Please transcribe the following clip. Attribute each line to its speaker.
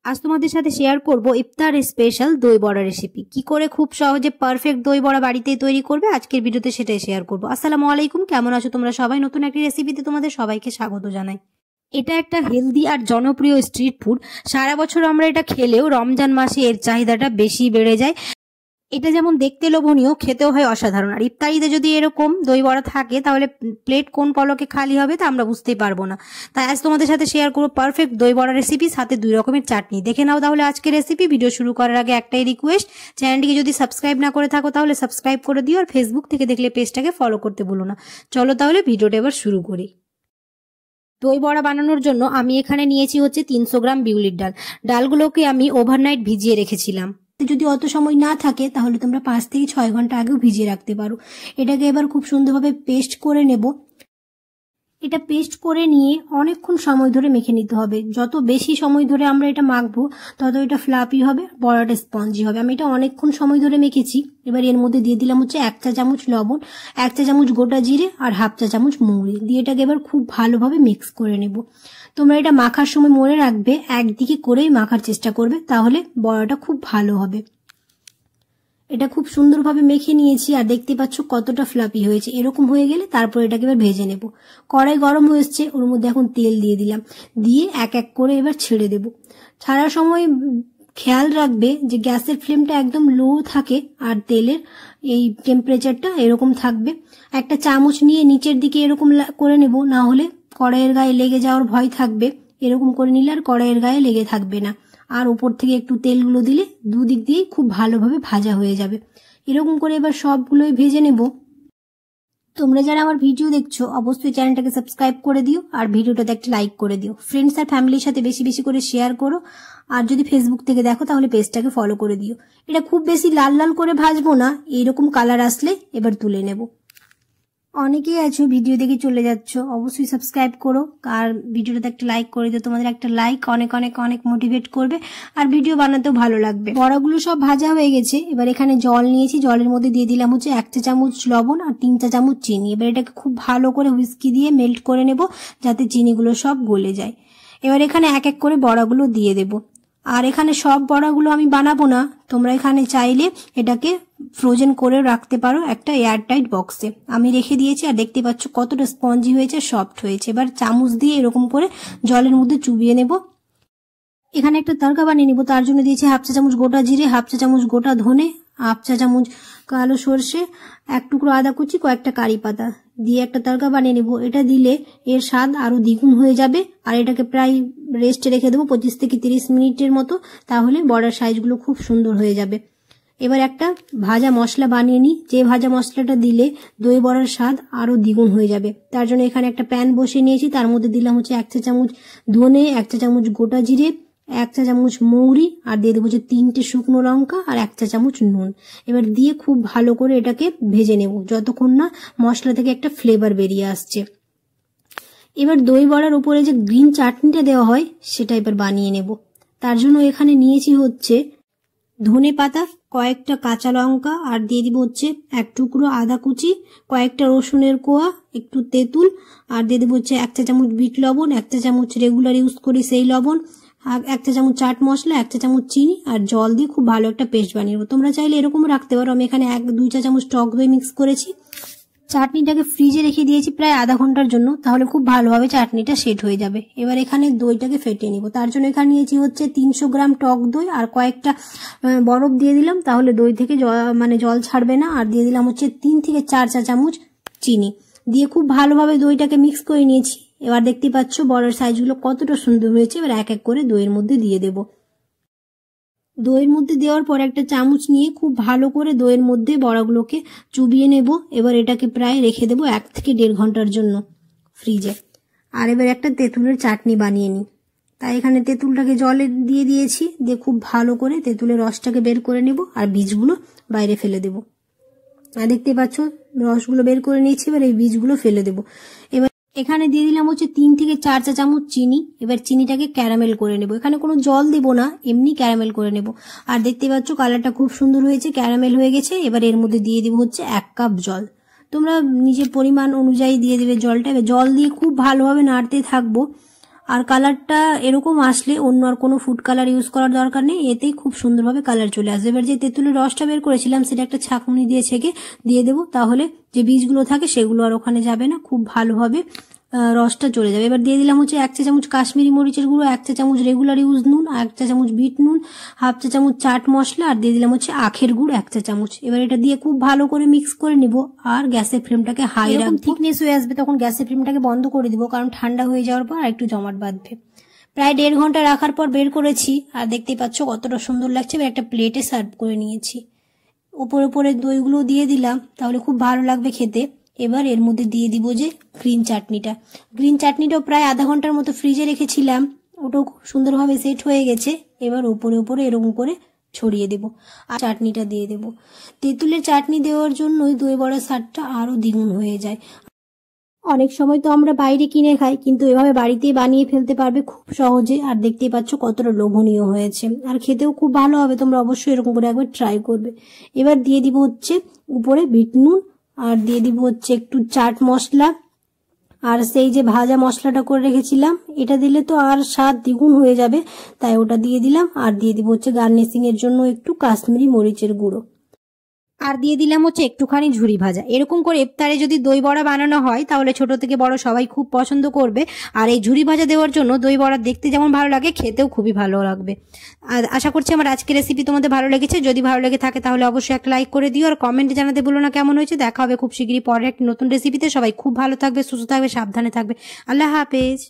Speaker 1: আজ তোমাদের সাথে শেয়ার করব ইফতার স্পেশাল দই বড়া রেসিপি। কি করে খুব সহজে পারফেক্ট দই বড়া বাড়িতেই তৈরি করবে আজকের ভিডিওতে সেটাই শেয়ার করব। আসসালামু আলাইকুম, কেমন আছো তোমরা সবাই? নতুন একটি রেসিপিতে তোমাদের সবাইকে স্বাগত জানাই। এটা একটা হেলদি আর জনপ্রিয় স্ট্রিট ফুড। সারা বছর আমরা এটা খেলেও রমজান মাসে এর চাহিদাটা বেশি বেড়ে যায়। এটা যেমন দেখতে লোভনীয়, খেতেও হয় অসাধারণ। আর ইফতারিতে যদি এরকম দই বড়া থাকে তাহলে প্লেট কোন পলকে খালি হবে তা আমরা বুঝতেই পারবো না। তাই আজ তোমাদের সাথে শেয়ার করবো পারফেক্ট দই বড়া রেসিপি, সাথে 2 রকমের চাটনি। দেখে নাও তাহলে আজকের রেসিপি। ভিডিও শুরু করার আগে একটাই রিকোয়েস্ট, চ্যানেলটিকে যদি সাবস্ক্রাইব না করে থাকো তাহলে সাবস্ক্রাইব করে দিও, আর ফেসবুক থেকে দেখলে পেজটাকে ফলো করতে ভুলো না। চলো তাহলে ভিডিওটা এবার শুরু করি। দই বড়া বানানোর জন্য আমি এখানে নিয়েছি হচ্ছে 300 গ্রাম বিউলির ডাল। ডালগুলোকে আমি ওভারনাইট ভিজিয়ে রেখেছিলাম। যদি অত সময় না থাকে তাহলে তোমরা 5 থেকে 6 ঘন্টা আগেও ভিজিয়ে রাখতে পারো। এটাকে এবার খুব সুন্দরভাবে পেস্ট করে নেব। এটা পেস্ট করে নিয়ে অনেকক্ষণ সময় ধরে মেখে নিতে হবে। যত বেশি সময় ধরে আমরা এটা মাখবো তত এটা ফ্লাপি হবে, বড়াটা স্পঞ্জি হবে। আমি এটা অনেকক্ষণ সময় ধরে মেখেছি। এবার এর মধ্যে দিয়ে দিলাম হচ্ছে 1 চা চামচ লবণ, 1 চা চামচ গোটা জিরে আর 1/2 চা চামচ মৌরি দিয়ে এটাকে এবার খুব ভালোভাবে মিক্স করে নেব। তোমরা এটা মাখার সময় মনে রাখবে একদিকে করেই মাখার চেষ্টা করবে, তাহলে বড়াটা খুব ভালো হবে। এটা খুব সুন্দরভাবে মেখে নিয়েছি আর দেখতে পাচ্ছ কতটা ফ্লাপি হয়েছে। এরকম হয়ে গেলে তারপর এটাকে এবার ভেজে নেব। কড়াই গরম হয়েছে, ওর মধ্যে এখন তেল দিয়ে দিলাম, দিয়ে এক এক করে এবার ছেড়ে দেব। ছাড়ার সময় খেয়াল রাখবে যে গ্যাসের ফ্লেমটা একদম লো থাকে আর তেলের এই টেম্পারেচারটা এরকম থাকবে। একটা চামচ নিয়ে নিচের দিকে এরকম করে নেব, না হলে কড়াইয়ের গায়ে লেগে যাওয়ার ভয় থাকবে। এরকম করে নিলে আর কড়াইয়ের গায়ে লেগে থাকবে না। আর উপর থেকে একটু তেলগুলো দিলে দুদিক দিয়েই খুব ভালোভাবে ভাজা হয়ে যাবে। এরকম করে এবার সবগুলোই ভেজে নেব। তোমরা যারা আমার ভিডিও দেখছো অবশ্যই চ্যানেলটাকে সাবস্ক্রাইব করে দিও আর ভিডিওটাতে একটা লাইক করে দিও। ফ্রেন্ডস আর ফ্যামিলির সাথে বেশি বেশি করে শেয়ার করো। আর যদি ফেসবুক থেকে দেখো তাহলে পেজটাকে ফলো করে দিও। এটা খুব বেশি লাল লাল করে ভাজবো না, এইরকম কালার আসলে এবার তুলে নেব। অনেকেই আছো ভিডিও দেখে চলে যাচ্ছ, অবশ্যই সাবস্ক্রাইব করো আর ভিডিওটাতে একটা লাইক করে দিও। তোমাদের একটা লাইক অনেক অনেক অনেক মোটিভেট করবে আর ভিডিও বানাতেও ভালো লাগবে। বড়াগুলো সব ভাজা হয়ে গেছে। এবার এখানে জল নিয়েছি, জলের মধ্যে দিয়ে দিলাম হচ্ছে 1 চা চামচ লবণ আর 3 চা চামচ চিনি। এবার এটাকে খুব ভালো করে হুইস্কি দিয়ে মেল্ট করে নেব যাতে চিনিগুলো সব গলে যায়। এবার এখানে এক এক করে বড়াগুলো দিয়ে দেব। আর এখানে সব বড়াগুলো আমি বানাবো না, তোমরা এখানে চাইলে এটাকে ফ্রোজেন করে রাখতে পারো একটা এয়ারটাইট বক্সে। আমি রেখে দিয়েছি আর দেখতে পাচ্ছ কতটা স্পঞ্জি হয়েছে, সফট হয়েছে। এবার চামচ দিয়ে এরকম করে জলের মধ্যে চুবিয়ে নেব। এখানে একটা তড়কা বানিয়ে নিব, তার জন্য দিয়েছি 1/2 চা চামচ গোটা জিরে, 1/2 চা চামচ গোটা ধনে, 1/2 চা চামচ কালো সর্ষে, 1 টুকরো আদা কুচি, কয়েকটা কারি পাতা দিয়ে একটা তড়কা বানিয়ে নিব। এটা দিলে এর স্বাদ আরো দ্বিগুণ হয়ে যাবে। আর এটাকে প্রায় রেস্টে রেখে দেবো 25 থেকে 30 মিনিটের মতো, তাহলে বড়ার সাইজগুলো খুব সুন্দর হয়ে যাবে। এবার একটা ভাজা মশলা বানিয়ে নিই, যে ভাজা মশলাটা দিলে দই বড়ার স্বাদ আরো দ্বিগুণ হয়ে যাবে। তার জন্য এখানে একটা প্যান বসিয়ে নিয়েছি, তার মধ্যে দিলাম হচ্ছে 1 চা চামচ ধনে, 1 চা চামচ গোটা জিরে, 1 চা চামচ মৌরি আর দিয়ে দেবো হচ্ছে 3টে শুকনো লঙ্কা আর 1 চা চামচ নুন। এবার দিয়ে খুব ভালো করে এটাকে ভেজে নেব যতক্ষণ না মশলা থেকে একটা ফ্লেভার বেরিয়ে আসছে। এবার দই বড়ার উপরে যে গ্রিন চাটনিটা দেওয়া হয় সেটা এবার বানিয়ে নেব। তার জন্য এখানে নিয়েছি হচ্ছে ধনে পাতা, কয়েকটা কাঁচা লঙ্কা আর দিয়ে দিব হচ্ছে 1 টুকরো আদা কুচি, কয়েকটা রসুনের কোয়া, একটু তেঁতুল আর দিয়ে দেবো হচ্ছে 1 চা চামচ বিট লবণ, 1 চা চামচ রেগুলার ইউজ করি সেই লবণ, আর 1 চা চামচ চাট মশলা, 1 চা চামচ চিনি আর জল দিয়ে খুব ভালো একটা পেস্ট বানিয়ে নেবো। তোমরা চাইলে এরকমও রাখতে পারো। আমি এখানে 1-2 চা চামচ টক দই মিক্স করেছি। চাটনিটাকে ফ্রিজে রেখে দিয়েছি প্রায় আধা ঘন্টার জন্য, তাহলে খুব ভালোভাবে চাটনিটা সেট হয়ে যাবে। এবার এখানে দইটাকে ফেটিয়ে নিব। তার জন্য এখানে নিয়েছি হচ্ছে 300 গ্রাম টক দই আর কয়েকটা বরফ দিয়ে দিলাম, তাহলে দই থেকে জল ছাড়বে না। আর দিয়ে দিলাম হচ্ছে 3 থেকে 4 চা চামচ চিনি দিয়ে খুব ভালোভাবে দইটাকে মিক্স করে নিয়েছি। এবার দেখতে পাচ্ছ বড়ার সাইজগুলো কতটা সুন্দর হয়েছে। এবার এক এক করে দইয়ের মধ্যে দিয়ে দেব। দইয়ের মধ্যে দেওয়ার পর একটা চামচ নিয়ে খুব ভালো করে দইয়ের মধ্যে বড়াগুলোকে চুবিয়ে নেব। এবার এটাকে প্রায় রেখে দেবো 1 থেকে 1.5 ঘন্টার জন্য ফ্রিজে। আর এবার একটা তেঁতুলের চাটনি বানিয়ে নিই। তাই এখানে তেঁতুলটাকে জলে দিয়ে দিয়েছি, দিয়ে খুব ভালো করে তেঁতুলের রসটাকে বের করে নেব আর বীজগুলো বাইরে ফেলে দেব। আর দেখতে পাচ্ছ রসগুলো বের করে নিয়েছি, এবার এই বীজগুলো ফেলে দেব। এবার এখানে দিয়ে দিলাম হচ্ছে 3 থেকে 4 চা চামচ চিনি। এবার চিনিটাকে ক্যারামেল করে নেব। এখানে কোনো জল দেব না, এমনি ক্যারামেল করে নেব। আর দেখতে পাচ্ছ কালারটা খুব সুন্দর হয়েছে, ক্যারামেল হয়ে গেছে। এবার এর মধ্যে দিয়ে দেব হচ্ছে 1 কাপ জল। তোমরা নিজের পরিমাণ অনুযায়ী দিয়ে দেবে জলটা। এবার জল দিয়ে খুব ভালোভাবে নাড়তে থাকবো আর কালারটা এরকম আসলে অন্য আর কোনো ফুড কালার ইউজ করার দরকার নেই, এতেই খুব সুন্দরভাবে কালার চলে আসবে। এবার যে তেঁতুলের রসটা বের করেছিলাম সেটা একটা ছাঁকনি দিয়ে ছেঁকে দিয়ে দেবো, তাহলে যে বীজগুলো থাকে সেগুলো আর ওখানে যাবে না, খুব ভালোভাবে রসটা চলে যাবে। এবার দিয়ে দিলাম হচ্ছে 1 চা চামচ কাশ্মীরি মরিচের গুঁড়ো, 1 চা চামচ রেগুলার ইউজ নুন, 1 চা চামচ বিট নুন, 1/2 চা চামচ চাট মশলা, আর দিয়ে দিলাম হচ্ছে আখের গুড় 1 চা চামচ। এবার এটা দিয়ে খুব ভালো করে মিক্স করে নিব, আর গ্যাসের ফ্লেমটাকে হাই রাখবো। থিকনেস হয়ে আসবে তখন গ্যাসের ফ্লেমটাকে বন্ধ করে দিব, কারণ ঠান্ডা হয়ে যাওয়ার পর একটু জমাট বাঁধবে। প্রায় 1.5 ঘন্টা রাখার পর বের করেছি, আর দেখতেই পাচ্ছ কতটা সুন্দর লাগছে। এবার একটা প্লেটে সার্ভ করে নিয়েছি। উপরে দইগুলো দিয়ে দিলাম, তাহলে খুব ভালো লাগবে খেতে। এবার এর মধ্যে দিয়ে দিব যে গ্রিন চাটনিটাও প্রায় আধা ঘন্টার মতো ফ্রিজে রেখেছিলাম, ওটাও খুব সুন্দরভাবে সেট হয়ে গেছে। এবার উপরে এরকম করে ছড়িয়ে দেব, আর চাটনিটা দিয়ে দেব। তেঁতুলের চাটনি দেওয়ার জন্যই দই বড়ার স্বাদটা আরও দ্বিগুণ হয়ে যায়। অনেক সময় তো আমরা বাইরে কিনে খাই, কিন্তু এভাবে বাড়িতেই বানিয়ে ফেলতে পারবে খুব সহজে। আর দেখতেই পাচ্ছ কতটা লোভনীয় হয়েছে, আর খেতেও খুব ভালো হবে। তোমরা অবশ্যই এরকম করে একবার ট্রাই করবে। এবার দিয়ে দিব হচ্ছে উপরে বিট নুন, আর দিয়ে দিব হচ্ছে একটু চাট মশলা, আর সেই যে ভাজা মশলাটা করে রেখেছিলাম, এটা দিলে তো আর স্বাদ দ্বিগুণ হয়ে যাবে, তাই ওটা দিয়ে দিলাম। আর দিয়ে দিব হচ্ছে গার্নিশিং এর জন্য একটু কাশ্মীরি মরিচের গুঁড়ো, আর দিয়ে দিলাম হচ্ছে একটুখানি ঝুরি ভাজা। এরকম করে ইফতারে যদি দই বড়া বানানো হয় তাহলে ছোট থেকে বড় সবাই খুব পছন্দ করবে। আর এই ঝুরি ভাজা দেওয়ার জন্য দই বড়া দেখতে যেমন ভালো লাগে, খেতেও খুবই ভালো লাগবে। আর আশা করছি আমার আজকের রেসিপি তোমাদের ভালো লেগেছে। যদি ভালো লেগে থাকে তাহলে অবশ্যই একটা লাইক করে দিও, আর কমেন্টে জানাতে ভুলো না কেমন হয়েছে। দেখা হবে খুব শীঘ্রই পরের একটি নতুন রেসিপিতে। সবাই খুব ভালো থাকবে, সুস্থ থাকবে, সাবধানে থাকবে। আল্লাহ হাফেজ।